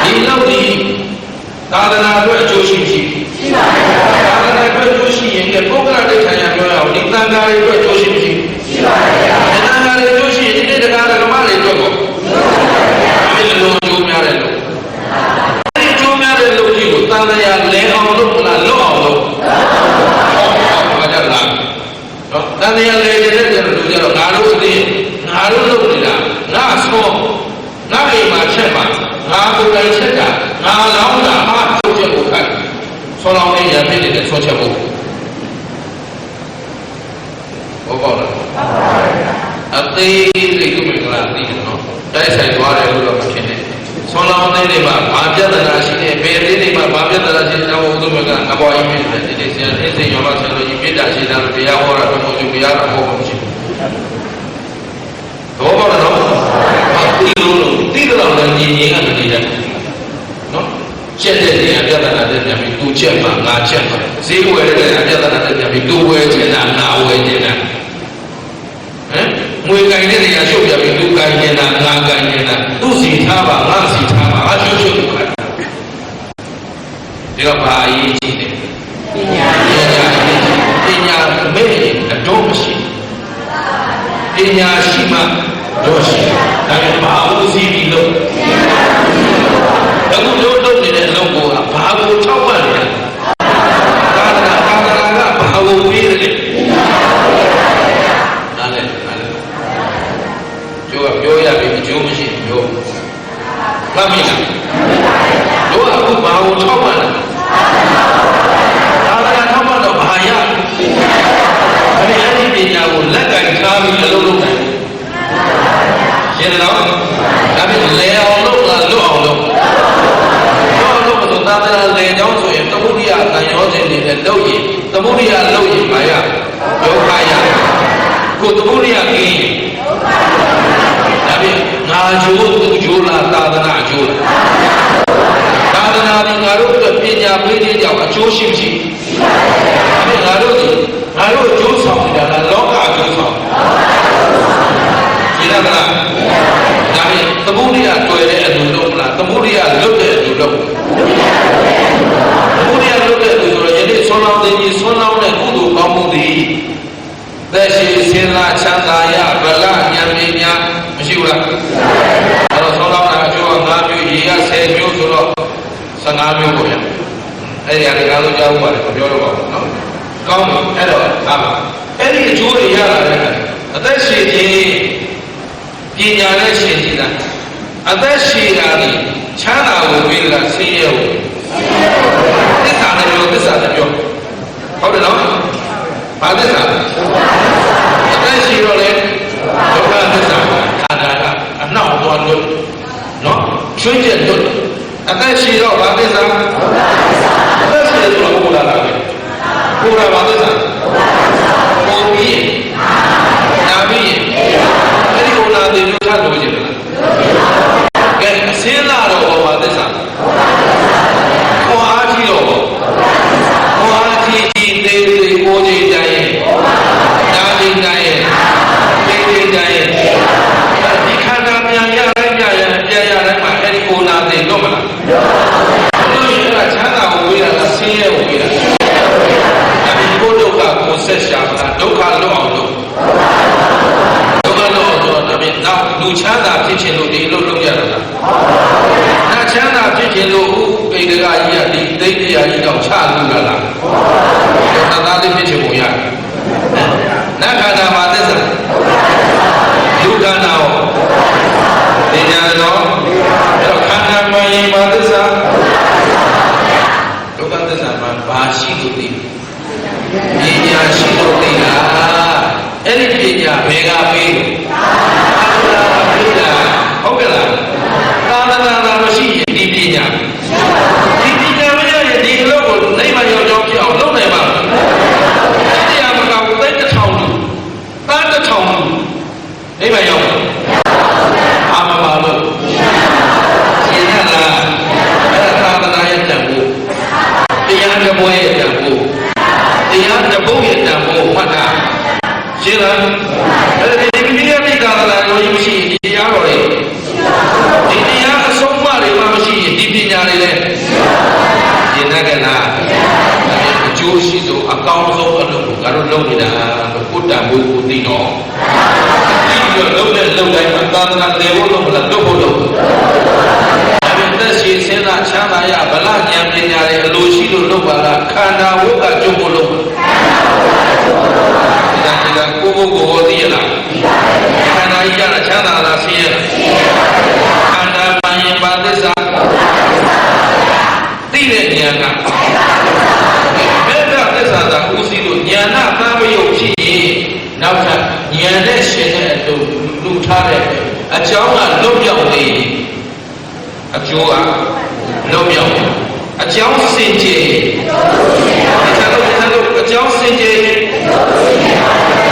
ဒီလောက်ဒီသာသနာအတွက်အကျိုးရှိရှိပါဘူးသာသနာအတွက်အကျိုးရှိရင်လည်းပုဂ္ဂလတိဋ္ဌာန်ပြောရအောင်ဒီသံဃာတွေအတွက်အကျိုးရှိမရှိရှိပါဘူးသံဃာတွေအကျိုးရှိရင်ဒီနေ့တရားဓမ္မတွေအတွက်ကိုအဲ့လိုအကျိုးများတယ်လို့အဲ့ဒီအကျိုးများတဲ့လူကြီးကိုသံဃာလဲအောင်လုပ်လားလွတ်အောင်လုပ်ဘာကြလားနော်သံဃာလဲတဲ့လူကြတော့ငါတို့အသိငါတို့လုပ်နေတာငါဆောငါအိမ်မှာချက်ပါငါကိုယ်တိုင်ချက်တာငါလောင်းတာအားထုတ်ချက်ကိုခိုင်းဆောလောင်းနေရဖြစ်နေတဲ့ဆောချက်ကိုဟုတ်ပါလားအသေးစိတ်ကိုမင်္ဂလာသိတယ်နော်တိုက်ဆိုင်သွားတယ်လို့တော့မဖြစ်နဲ့ဆောလောင်းနေမှာဘာပြဿနာရှိနေဘယ်လေးတွေမှာဘာပြဿနာရှိနေတော့ဥဒ္ဓမကအပေါ်အင်းဖြစ်တယ်ဒီဆရာအင်းစိန်ရောလာဆရာတို့ပြစ်တာရှိတာလို့တရားဟောတာတော့မဟုတ်ဘူးတရားတော်ဟောမှာမရှိဘူးတော့ဘာလို့တော့ဒီလိုတိတော်လည်းညီညီကမနေတတ်နော်ချက်တဲ့နေရာပြဿနာတဲ့ပြန်ပြီးသူချက်မှာငါချက်မှာဈေးဝယ်တဲ့နေရာပြဿနာတဲ့ပြန်ပြီးသူဝယ်ချင်တာငါဝယ်ချင်တာဟမ်ငွေကင်တဲ့နေရာရှုပ်ပြပြီးသူကင်ချင်တာငါကင်ချင်တာသူစီထားပါငါစီထားပါအကျိုးရှုပ်ခါဒီတော့ဘာအရေးကြီးလဲပညာမဲ့အတော့မရှိပညာရှိမှတော့ရှိဒါပေမဲ့ဘာဦးစီးပြီးလို့အခုတို့လုပ်နေတဲ့အလုပ်ကိုဘာကိုထောက်ပံ့လဲသာသနာကဘာကိုပြီးတယ်နားလဲကျိုးကပြောရပြီအကျိုးမရှိဘူးမှတ်မိလားတို့အခုဘာကိုထောက်ပံ့လဲသာသနာထောက်ပံ့တော့ဘာရအဲ့ဒီပညာကိုလက်ကင်ထားပြီးအလုပ်လုပ်တယ်ရှင်းတော့ဒါပေမဲ့လဲအောင်လုပ်လားလွတ်အောင်လုပ်သာသနာလေကြောင်းဆိုရင်သမုဒိယတန်ရောစဉ်နေတဲ့လုပ်ရင်သမုဒိယလုပ်ရင်ဘာရဒုက္ခရကိုသမုဒိယကင်းဒါဖြင့်ငါကျိုးသူကျိုးလားသာသနာကျိုးလားသာသနာကငါတို့အတွက်ပညာပေးခြင်းကြောင့်အကျိုးရှိမရှိဒါဖြင့်ငါတို့အကျိုးဆောင်နေတာလားလောကအကျိုးဆောင်ရှင်းလားဒါဖြင့် ဘုရားလုပ်တဲ့သူဆိုတော့ယနေ့ဆွမ်းလောင်းတဲ့ကြီးဆွမ်းလောင်းတဲ့ကုသိုလ်ကောင်းမှုသည်သက်ရှိစင်လာချမ်းသာရဗလဉာဏ်ပညာမရှိဘူးလားအဲ့တော့ဆွမ်းလောင်းတာအကျိုးက5မျိုးရေက10မျိုးဆိုတော့15မျိုးပေါ့ဗျာအဲ့ဒီအရာတွေကကြားဥပါတယ်မပြောတော့ပါဘူးနော်ကောင်းပြီအဲ့တော့အဲ့ဒီအကျိုးတွေရလာတဲ့အသက်ရှိခြင်းပညာနဲ့ရှင်ကြည်တာအသက်ရှိတာဒီချမ်းသာကိုပေးတာဆင်းရဲကိုသစ္စာနဲ့ပြောသစ္စာနဲ့ပြောဟုတ်တယ်နော်ဘာသစ္စာအသက်ရှိတော့လေဒုက္ခသစ္စာခန္ဓာကအနှောက်သွားလို့နော်ချွင်းချက်လို့အသက်ရှိတော့ဘာသစ္စာအသက်ရှိတော့ဘုရားလာပဲဘုရားဘာသစ္စာဘုပြီးနာပြီးအဲ့ဒီဘုရားတွေလို့ထားလို့ကြည့်လားကဲအစင်းလာတော့ဘာသစ္စာခေါ်အားကြီးတော့ခေါ်အားကြီးသေးသေးကိုကြီးတိုင်းနာကြီးတိုင်းသေးသေးတိုင်းဒီခန္ဓာမြန်ရတဲ့ကြရပြန်ရတဲ့မှာအဲ့ဒီကိုနာသိတော့မလားလို့ရတာချမ်းသာကိုဝေးတာဆင်းရဲကိုဝေးတာအဲ့ဒီကိုဒုက္ခကိုဆက်ရှာတာဒုက္ခလွတ်အောင်လို့ဒုက္ခလွတ်အောင်တော့ဒါပြင်နောက်လူချမ်းသာဖြစ်ခြင်းလို့ဒီလိုလုပ်ရတာနာချမ်းသာဖြစ်ခြင်းလို့ဣန္ဒရာကြီးကဒီဒိဋ္ဌိယာကြီးတော့ချလို့လာလားသာသာလေးဖြစ်ခြင်းကိုရတယ်နတ်ခန္ဓာမှာသစ္စာလူခန္ဓာရောဒီညာတော့အဲ့တော့ခန္ဓာမှာရင်မှာသစ္စာဒုက္ခသစ္စာမှာဘာရှိလို့သိပညာရှိလို့သိတာအဲ့ဒီပညာဘယ်ကပေးဟုတ်ကဲ့လားသာသနာမရှိရင်ဒီပညာဒီပညာမရရင်ဒီအလုပ်ကိုနိုင်မရောကြောင်းဖြစ်အောင်လုပ်နိုင်ပါ့မလားတရားမကောက်သိတဲ့ထောင်လူသားတစ်ထောင်လူနိုင်မရောအာမပါလို့ရှင်းရလားအဲ့ဒါသာသနာရဲ့တန်ဖိုးတရားတပွဲရဲ့တန်ဖိုးတရားတပုတ်ရဲ့တန်ဖိုးမှတ်တာရှင်းလားအဲ့ဒီဒီပညာမိသာသနာလို့မရှိရင်ဒီတရားတော်တွေဒီတရားအဆုံးအမတွေမှမရှိရင်ဒီပညာတွေလည်းရှင်းတတ်ကြလားအကျိုးရှိဆုံးအကောင်းဆုံးအလုပ်ကိုငါတို့လုပ်နေတာလို့ကိုယ်တန်ဖိုးကိုသိတော့ဒီလိုလုပ်တဲ့လုပ်တိုင်းမှာသာသနာတည်ဖို့လုပ်မလားလုပ်ဖို့လုပ်သက်ရှိစင်းသာချမ်းသာရဗလဉာဏ်ပညာတွေအလိုရှိလို့လုပ်ပါလားခန္ဓာဝတ်ကကျုပ်ဖို့လုပ်ပါဒါကကိုသိရလားခန္ဓာကြီးရတာချမ်းသာလားဆင်းရဲလားခန္ဓာမှန်ရင်ပါသစ္စာသိတဲ့ဉာဏ်ကမေတ္တာသစ္စာသာဦးစီးလို့ဉာဏ်နာသံဝယုတ်ဖြစ်ရင်နောက်ထပ်ဉာဏ်နဲ့ရှင်တဲ့အတူလူထားတဲ့အကြောင်းကလွတ်ပြောင်းနေအကျိုးကလွတ်မြောက်အကြောင်းစင်ကြယ်အကြောင်းစင်ကြယ်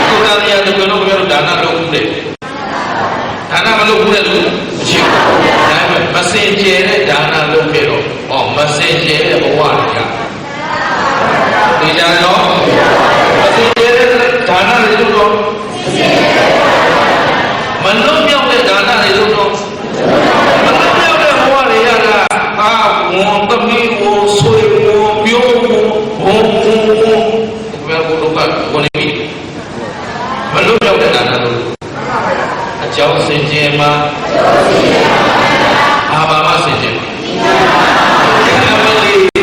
ကိုယ်တော်ရတဲ့ဘယ်လိုပြောဒါနလုပ်ဘူးလေဒါနမလုပ်ဘူးလေလူမရှိဘူးဒါပေမဲ့မစင်ကြယ်တဲ့ဒါနလုပ်ခဲ့တော့မစင်ကြယ်တဲ့ဘဝတွေကဒီကြတော့မစင်ကြယ်တဲ့ဒါနတွေလုပ်တော့မလွတ်မြောက်တဲ့ဒါနတွေလုပ်တော့ဝန်သမီးကိုဆွေကိုပြောကိုဘုံကိုဘယ်လိုလုပ်ပါဝန်မီမလို့ရောက်တဲ့ဒါနလို့အကြောင်းစင်ကြယ်မှာအာဘာမစင်ကြယ်မှာဒီ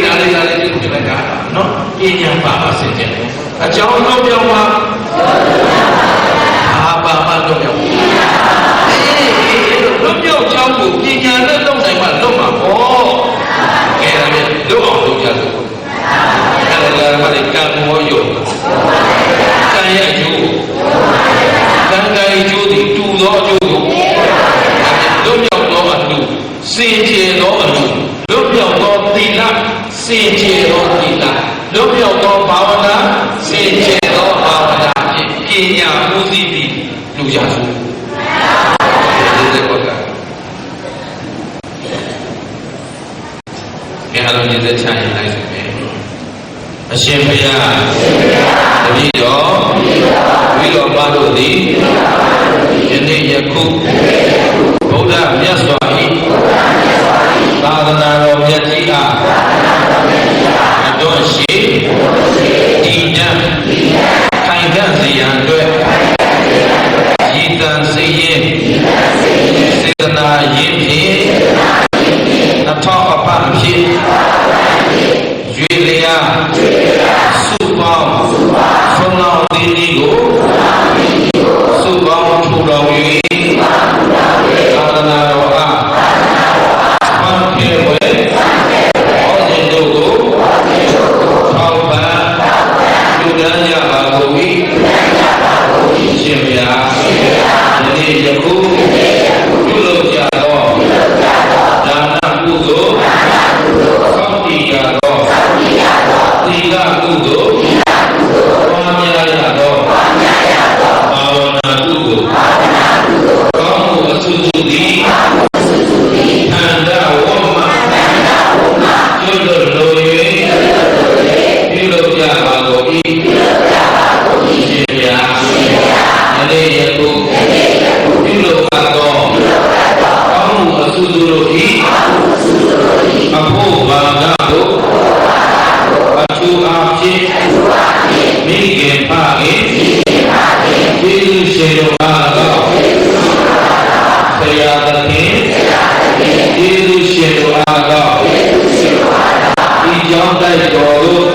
မှာလေးဒါလေးဒီလိုလိုက်တာနော်ပညာပါမစင်ကြယ်အကြောင်းလုံးပြောင်းမှာအာဘာမလုံးပြောင်းလုံးပြောင်းချောင်းကိုပညာနဲ့လုံးနိုင်မှလုံးမှာဟောကဲဒါနဲ့လုံးအောင်လုပ်ကြလို့အဲ့ဒါကမှလည်းကံမောယုံကံရဲ့အကျိုးကံကံအကျိုးသည်တူသောအကျိုးကိုလွတ်မြောက်သောအတူစင်ကြယ်သောအတူလွတ်မြောက်သောသီလစင်ကြယ်သောသီလလွတ်မြောက်သောဘာဝနာစင်ကြယ်သောဘာဝနာဖြင့်ပညာဦးစီးပြီးလူရစုအားလုံးညီသက်ချရင်လိုက်ဆိုမယ်အရှင်ဘုရားတပည့်တော်ဝိရောပါတို့သည်ယနေ့ယခုဗုဒ္ဓမြတ်စွာ၏သာသနာတော်မြတ်ကြီး င်းကြီးကိုစုပေါင်းထူထောင်၍သာသနာတော်အားမှန်ဖြည့်ဝဲဟောခြင်းတို့ကိုထောက်ပံ့ပြုတမ်းကြပါကုန်၏ရှင်ဘုရားယနေ့ယခုပြုလုပ်ကြသောဒါနကုသိုလ်သောက်တည်ကြသောသီလကုသိုလ်ပွားများရသောဘာဝနာကုသိုလ်ကောင်းမှုအစုစုသည်ခန္ဓာဝမ္မကျွတ်လို့လို၍ပြုလုပ်ကြပါကုန်၏ရှင်ဘုရားယနေ့ယခုပြုလုပ်အပ်သောကောင်းမှုအစုစုတို့၏အဖို့ဘာသာတို့အထူးအားဖြင့်မိခင်ဖခင်ကျေးဇူးရှင်တို့အား၎င်းဆရာသခင်ကျေးဇူးရှင်တို့အား၎င်းဒီကြောင့်တိုက်တော်တို့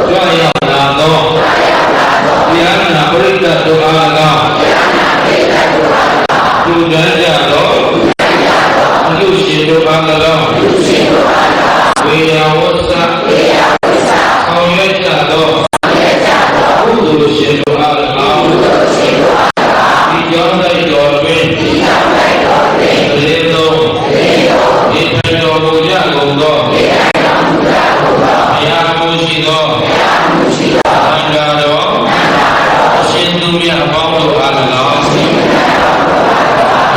ကြွရောက်လာသောတရားနာပရိသတ်တို့အား၎င်းပြုတမ်းကြသောအလူရှင်တို့အား၎င်းဝေယဝတ္တဆောင်ရွက်ကြသောကုသိုလ်ရှင်တို့အား၎င်းဒီကြောင့်တိုက်တော်တွင်တရေသုံးဒီထိုင်တော်မူကြကုန်သောဘုရားကိုရှိသောအန္တရာတော်အရှင်သူမြတ်အပေါင်းတို့အား၎င်း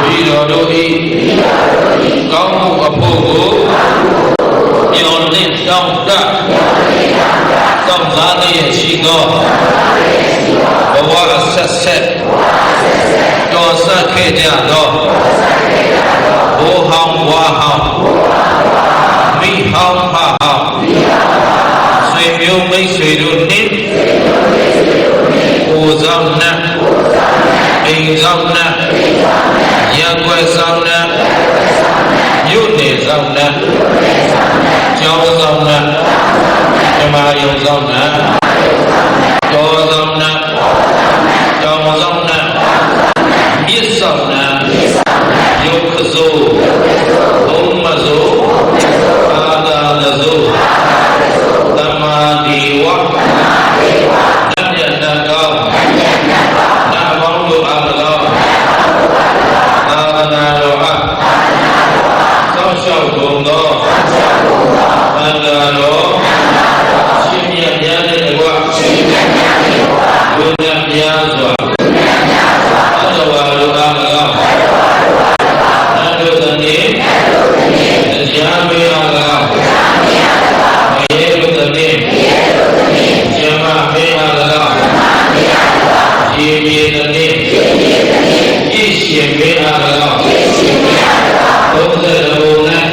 ဒီတော်တို့၏ကောင်းမှုအဖို့ကိုမျှော်လင့်တောင်းတတောင်းစားလျက်ရှိသောဘဝဆက်ဆက်တော်ဆက်ခဲ့ကြသောဘိုးဟောင်းဘွားဟောင်းမိဟောင်းဖဟောင်းဆွေမျိုးမိတ်ဆွေတို့နှင့်ကိုယ်ဆောင်နှင့်အိမ်ဆောင်နှင့်ရပ်ကွက်ဆောင်နှင့်မြို့နယ်ဆောင်နှင့်ကျောင်းဆောင်နှင့်ဓမ္မယုံဆောင်နှင့်တော်ဆောင်နှင့်တောင်ဆောင်နှင့်မြစ်ဆောင်နှင့်ရုပ်ခစိုးဘုံမစိုးအာသာလစိုးတမ္မာဒီဝနတ်မြတ်တန်ကောင်းနတ်ပေါင်းတို့အား၎င်းသာသနာတော်အားစောင့်ရှောက်ကုန်သောသံဃာတော်ရှင်မြတ်များနှင့်တကွလူမြတ်များစွာသတ္တဝါတို့အား၎င်းနတ်တို့သည်တရားမေအား၎င်းဘယေတို့သည်ဇမမေအား၎င်းရေမြေသည်ပြည့်ရှင်မေအား၎င်း30ဘုံနဲ့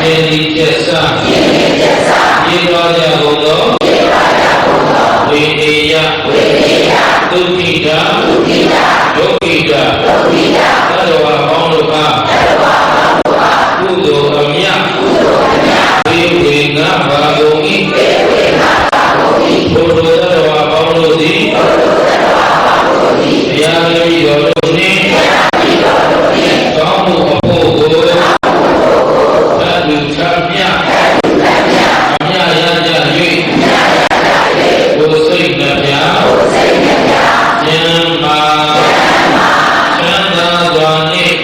ကျေးဇူးချက်စားပြေတော်ကြကုန်သောဝိနည်းယသုခိတာဒုက္ခိတာသတ္တဝါပေါင်းတို့အားကုသိုလ်အမြတ်ဝိဝေငါပါကုန်၏ဘုဒ္ဓသတ္တဝါပေါင်းတို့သည်ဘုရားကြီးတော်တို့နှင့်ကောင်းမှုအဖို့ကိုသတ္တုချမြတ်အမြတ်ရကြ၍ကိုယ်စိတ်နှပြဉာဏ်ပါချမ်းသာစွာနှင့်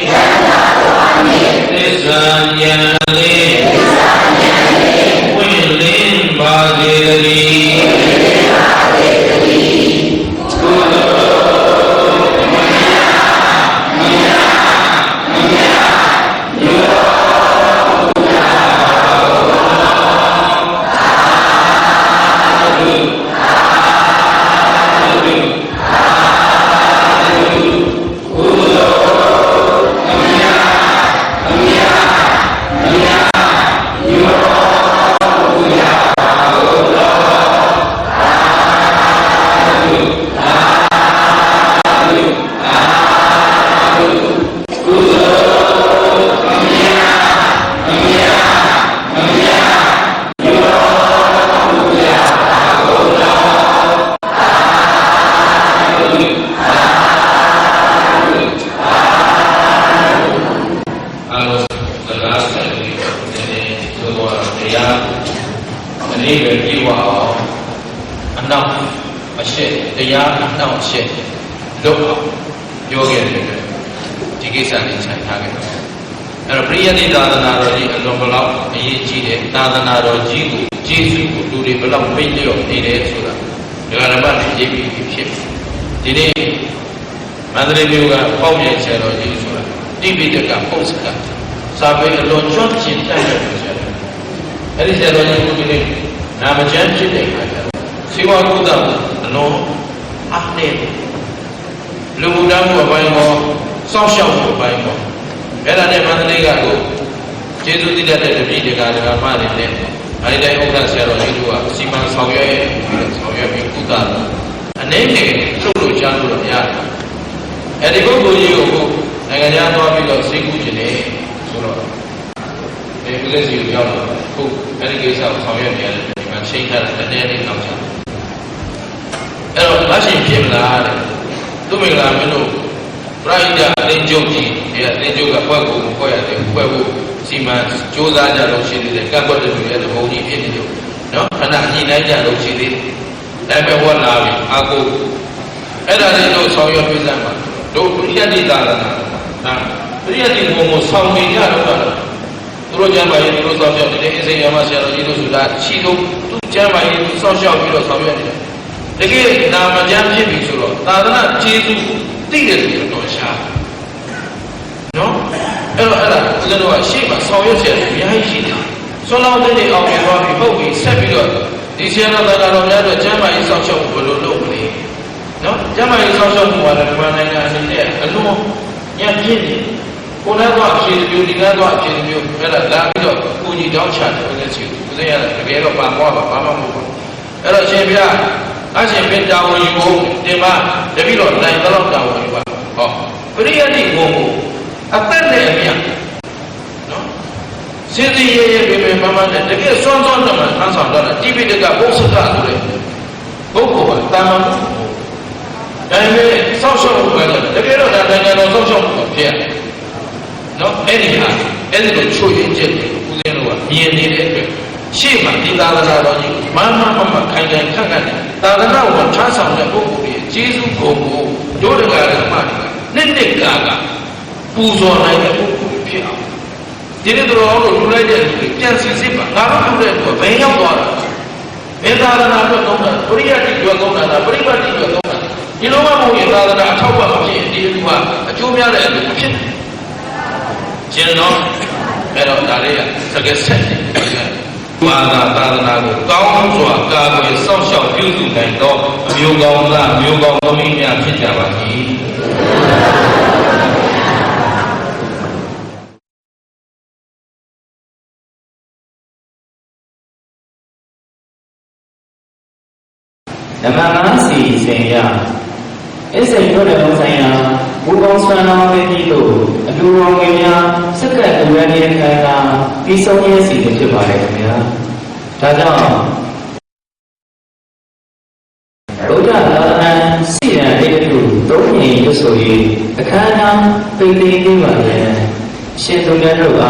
အရှက်တရားအနှောင့်အယှက်လုပ်အောင်ပြောခဲ့တယ်ဒီကိစ္စလေးခြံထားခဲ့တယ်အဲ့တော့ပရိယတိသာသနာတော်ကြီးအလွန်ဘလောက်အရေးကြီးတယ်သာသနာတော်ကြီးကိုကျေးဇူးကိုလူတွေဘလောက်ပြည့်လျော့နေတယ်ဆိုတာဒကာရမတွေရေးပြီးဖြစ်ဒီနေ့မန္တလေးမြို့ကပေါ့မြိုင်ဆရာတော်ကြီးဆိုတာတိပိဋကပုစကစာပေအလွန်ကျွမ်းကျင်တတ်တဲ့ဆရာတော်အဲ့ဒီဆရာတော်ကြီးကိုဒီနေ့နာမကျမ်းဖြစ်တဲ့အခါကျတော့စေဝါကုသအလွန်အားနည်းလူမှုတန်းမှုအပိုင်းကောစောင့်ရှောက်မှုအပိုင်းကောအဲ့ဒါနဲ့မန္တလေးကကိုကျေးဇူးတည်တဲ့တပည့်တွေကဒကာမတွေနဲ့အဲဒီတိုင်းဥက္ကဋ္ဌဆရာတော်ကြီးတို့ကစီမံဆောင်ရွက်ပြီးကုသအနေနဲ့လှုပ်လို့ရှားလို့ရတယ်အဲ့ဒီပုဂ္ဂိုလ်ကြီးကိုနိုင်ငံခြားသွားပြီးတော့စိတ်ကူးခြင်းနဲ့ဆိုတော့ဒီဥစ္စာကိုရောက်တော့ခုအဲ့ဒီကိစ္စကိုဆောင်ရွက်နေရတယ်ဒီမှာချိန်ထားတဲ့တည်းလေးနောက်ချအဲ့တော့မရှင်ဖြစ်မလားတဲ့သူမင်္ဂလာမင်းတို့ပရိဒအသင်းချုပ်ကြီးဒီအသင်းချုပ်ကဘွဲ့ကိုဘွဲ့ရတယ်ဘွဲ့ဖို့စီမံစ조사ကြလို့ရှိသေးတယ်ကန့်ကွက်တဲ့လူတွေလည်းဘုံကြီးဖြစ်နေတယ်နော်ခဏညှိနှိုင်းကြလို့ရှိသေးတယ်ဒါပေမဲ့ဝတ်လာပြီအာကိုအဲ့ဒါလေးတို့ဆောင်ရွက်ပေးစမ်းပါတို့ပရိယတိသာသနာဒါပရိယတိဘုံကိုဆောင်နေကြတော့တာသူတို့ကျမ်းပါရင်သူတို့ဆောင်ရှောက်နေတယ်အစိမ်းရမဆရာတော်ကြီးတို့ဆိုတာရှိတော့သူကျမ်းပါရင်သူဆောင်ရှောက်ပြီးတော့ဆောင်ရွက်နေတယ်တကယ်နာမကျမ်းဖြစ်ပြီဆိုတော့သာသနာကျေးဇူးသိတယ်ဆိုတော့ရှားနော်အဲ့တော့ဦးဇင်းတို့ကရှေ့မှာဆောင်ရွက်ချက်အများကြီးရှိတယ်ဆွမ်းလောင်းတဲ့အောင်မြင်သွားပြီဟုတ်ပြီဆက်ပြီးတော့ဒီဆရာတော်တော်များတို့ကျမ်းမာရေးစောင့်ရှောက်ဘယ်လိုလုပ်မလဲနော်ကျမ်းမာရေးစောင့်ရှောက်မှုကလည်းဒီမှာနိုင်ငံအနေနဲ့အလွန်ညံ့ဖြစ်နေကိုယ်လည်းတော့အဖြေမျိုးဒီလည်းတော့အဖြေမျိုးအဲ့ဒါလာပြီးတော့ကိုကြီးတောင်းချတယ်ဦးဇင်းစီဦးဇင်းရတယ်တကယ်တော့ပါပွားပါဘာမှမဟုတ်ဘူးအဲ့တော့ရှင်ဘုရားအရှင်ဘုရားတာဝန်ယူဖို့ဒီမှာတပည့်တော်နိုင်တော့တာဝန်ယူပါဟောပရိယတိဘုံကိုအသက်နဲ့အမြတ်နော်စေတီရဲရဲပေပေမမနဲ့တကယ်စွမ်းစွမ်းတမန်ထမ်းဆောင်တော့တိပိဋကဘုဆကဆိုတဲ့ပုဂ္ဂိုလ်ကတာမန်ဒါပေမဲ့စောင့်ရှောက်ဖို့ပဲတကယ်တော့ဒါနိုင်ငံတော်စောင့်ရှောက်ဖို့ဖြစ်ရတယ်နော်အဲ့ဒီလိုချိုးရင်းချက်ကိုဦးဇင်းတို့ကမြင်နေတဲ့အတွက်ရှေ့မှာဒီသာသနာတော်ကြီးမမခိုင်ခိုင်ခန့်ခန့်နဲ့သာသနာ့ကိုထားဆောင်တဲ့ပုဂ္ဂိုလ်ရဲ့ကျေးဇူးကိုတို့တကားလည်းမှတ်တယ်နှစ်ကာကပူဇော်နိုင်တဲ့ပုဂ္ဂိုလ်ဖြစ်အောင်ဒီနေ့တော်တို့လူလိုက်တဲ့လူတွေပြန်စီစစ်ပါငါတို့လူတဲ့သူကဘယ်ရောက်သွားတာမေတ္တာနာအတွက်ကောင်းတာပရိယတ်တိအတွက်ကောင်းတာပရိပတ်တိအတွက်ကောင်းတာဒီလိုမှမဟုတ်ရင်သာသနာအထောက်အပံ့မဖြစ်ရင်ဒီလူကအကျိုးများတဲ့အလူမဖြစ်ဘူးကျင်တော့အဲ့တော့ဒါလေးကစကားဆက်တယ်ဘာသာသာသနာကိုကောင်းစွာကာကွယ်စောင့်ရှောက်ပြုစုနိုင်သောအမျိုးကောင်းသားမျိုးကောင်းသမီးများဖြစ်ကြပါသည်ဓမ္မငါးစီစဉ်ရအစိတ်တို့တဲ့ပုံဆိုင်ရာဘူပေါင်းဆွမ်းလောင်းပေးပြီးလို့အတူတော်ငယ်များစက္ကန့်တူရတဲ့ခန္ဓာပြီးဆုံးရဲ့စီစဉ်ဖြစ်ပါတယ်ခင်ဗျာဒါကြောင့်ဘုရားသာသနာစီရန်လေးတို့သုံးရင်လို့ဆိုရင်အခမ်းအနားပိတ်သိမ်းပြီးပါလေရှင်သူများတို့က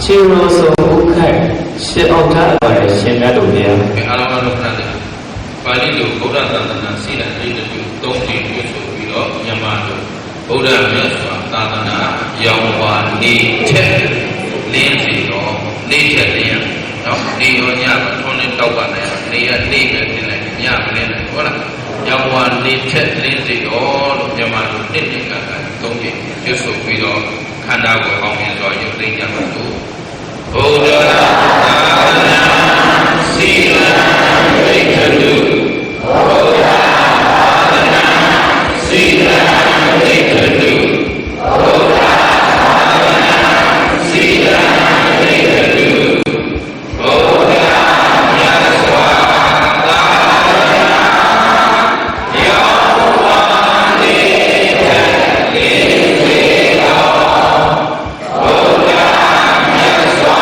ခြေရိုးစုံဥခိုက်ရှင်အောင်ထားပါတယ်ရှင်များတို့များအားလုံးလုံးခဏလေးပါဠိလိုဗုဒ္ဓသာသနာစီရန်လေးတို့သုံးရင်လို့ဆိုပြီးတော့မြန်မာတို့ဗုဒ္ဓမြတ်စွာသာသနာရောင်ဝါနေထက်လင်းစီတော့နေထက်လင်းနော်နေရောညမထွန်းလင်းတောက်ပါနဲ့နေရနေပဲတင်လိုက်ညမလင်းလိုက်ဟုတ်လားရောင်ဝါနေထက်လင်းစီတော့လို့မြန်မာတို့နှစ်ကသုံးရင်ရွတ်ဆိုပြီးတော့ခန္ဓာကိုအောင်မြင်စွာရုပ်သိမ်းကြပါလို့ဗုဒ္ဓသာသနာစီရန်ဒိဋ္ဌတုဗုဒ္ဓသာသနာစီရန်ဒိဋ္ဌတုဗုဒ္ဓသာသနာစီရန်ဒိဋ္ဌတုဗုဒ္ဓမြတ်စွာသာသနာရောင်ဝါနေထက်လင်းစေတော်ဗုဒ္ဓမြတ်စွာ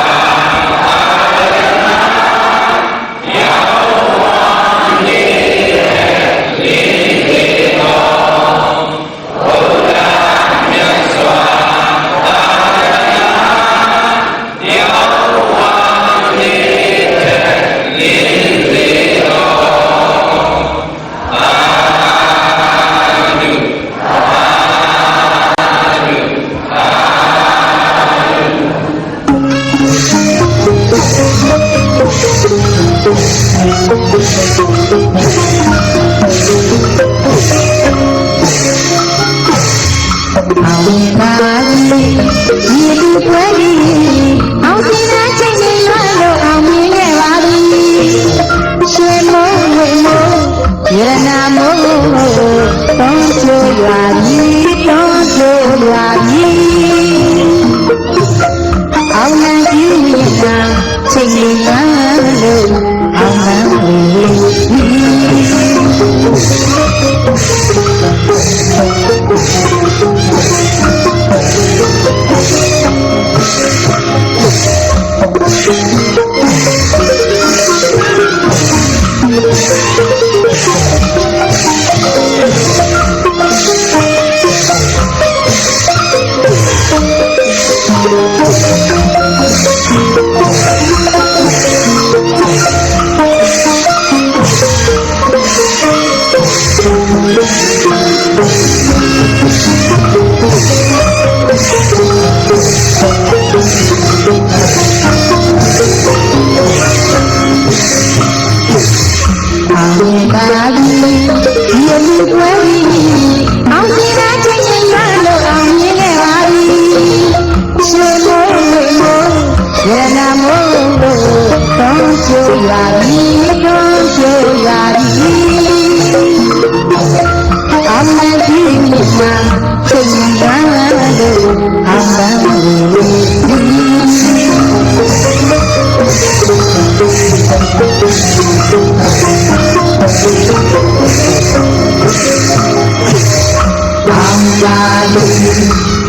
လူ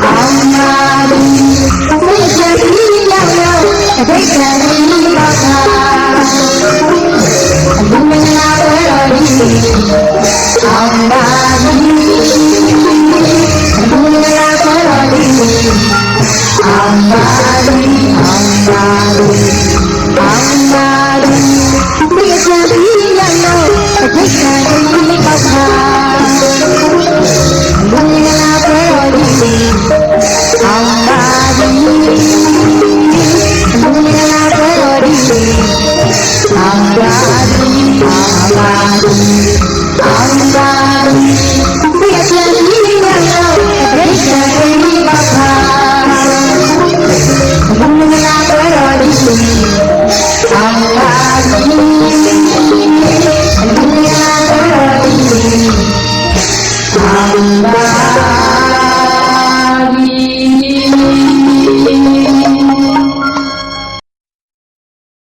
အောင်ပါလူစိတ်ချပြီးကြောက်ရောက်အတိတ်ကလေးပါတာအလူမင်္ဂလာပွဲတော်ကြီးအောင်